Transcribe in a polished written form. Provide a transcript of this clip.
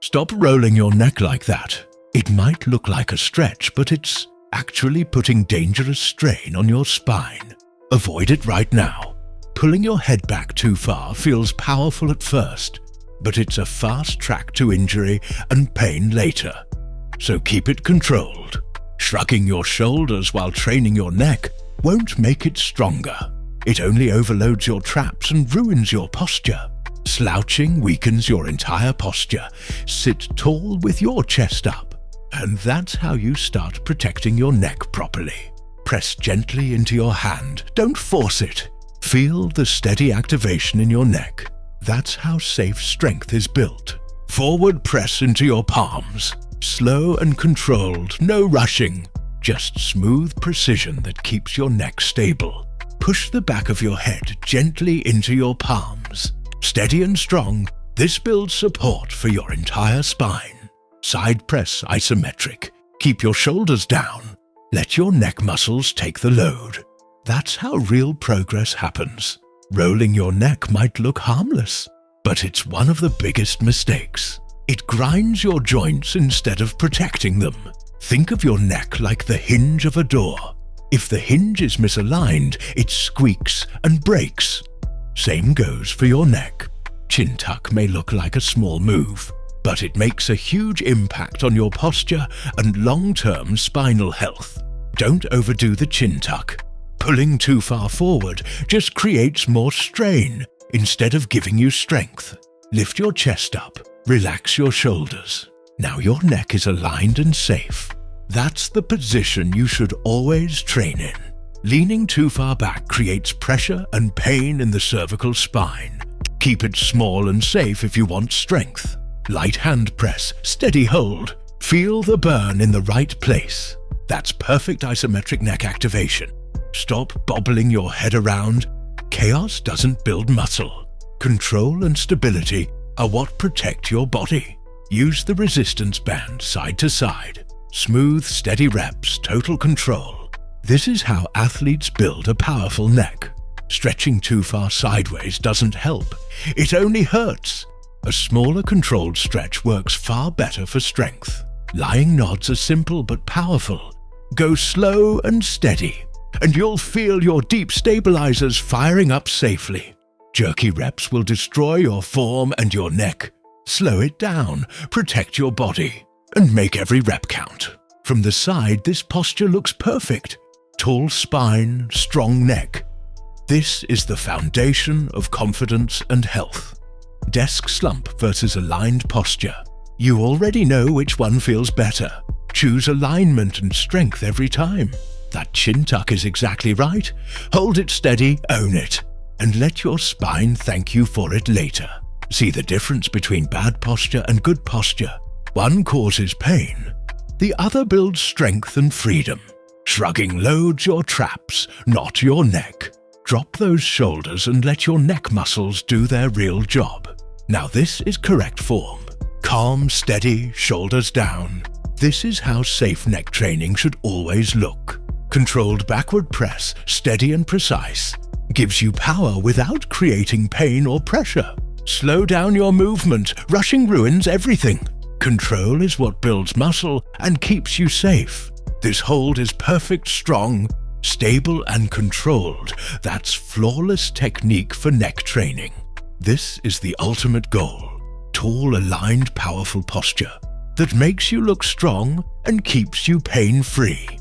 Stop rolling your neck like that. It might look like a stretch, but it's actually putting dangerous strain on your spine. Avoid it right now. Pulling your head back too far feels powerful at first, but it's a fast track to injury and pain later. So keep it controlled. Shrugging your shoulders while training your neck won't make it stronger. It only overloads your traps and ruins your posture. Slouching weakens your entire posture. Sit tall with your chest up. And that's how you start protecting your neck properly. Press gently into your hand. Don't force it. Feel the steady activation in your neck. That's how safe strength is built. Forward press into your palms. Slow and controlled, no rushing. Just smooth precision that keeps your neck stable. Push the back of your head gently into your palms. Steady and strong, this builds support for your entire spine. Side press isometric. Keep your shoulders down. Let your neck muscles take the load. That's how real progress happens. Rolling your neck might look harmless, but it's one of the biggest mistakes. It grinds your joints instead of protecting them. Think of your neck like the hinge of a door. If the hinge is misaligned, it squeaks and breaks. Same goes for your neck. Chin tuck may look like a small move, but it makes a huge impact on your posture and long-term spinal health. Don't overdo the chin tuck. Pulling too far forward just creates more strain instead of giving you strength. Lift your chest up, relax your shoulders. Now your neck is aligned and safe. That's the position you should always train in. Leaning too far back creates pressure and pain in the cervical spine. Keep it small and safe if you want strength. Light hand press, steady hold. Feel the burn in the right place. That's perfect isometric neck activation. Stop bobbling your head around. Chaos doesn't build muscle. Control and stability are what protect your body. Use the resistance band side to side. Smooth, steady reps, total control. This is how athletes build a powerful neck. Stretching too far sideways doesn't help. It only hurts. A smaller controlled stretch works far better for strength. Lying nods are simple but powerful. Go slow and steady, and you'll feel your deep stabilizers firing up safely. Jerky reps will destroy your form and your neck. Slow it down, protect your body, and make every rep count. From the side, this posture looks perfect. Tall spine, strong neck. This is the foundation of confidence and health. Desk slump versus aligned posture. You already know which one feels better. Choose alignment and strength every time. That chin tuck is exactly right. Hold it steady, own it, and let your spine thank you for it later. See the difference between bad posture and good posture. One causes pain. The other builds strength and freedom. Shrugging loads your traps, not your neck. Drop those shoulders and let your neck muscles do their real job. Now this is correct form. Calm, steady, shoulders down. This is how safe neck training should always look. Controlled backward press, steady and precise. Gives you power without creating pain or pressure. Slow down your movement. Rushing ruins everything. Control is what builds muscle and keeps you safe. This hold is perfect, strong, stable and controlled. That's flawless technique for neck training. This is the ultimate goal. Tall, aligned, powerful posture that makes you look strong and keeps you pain-free.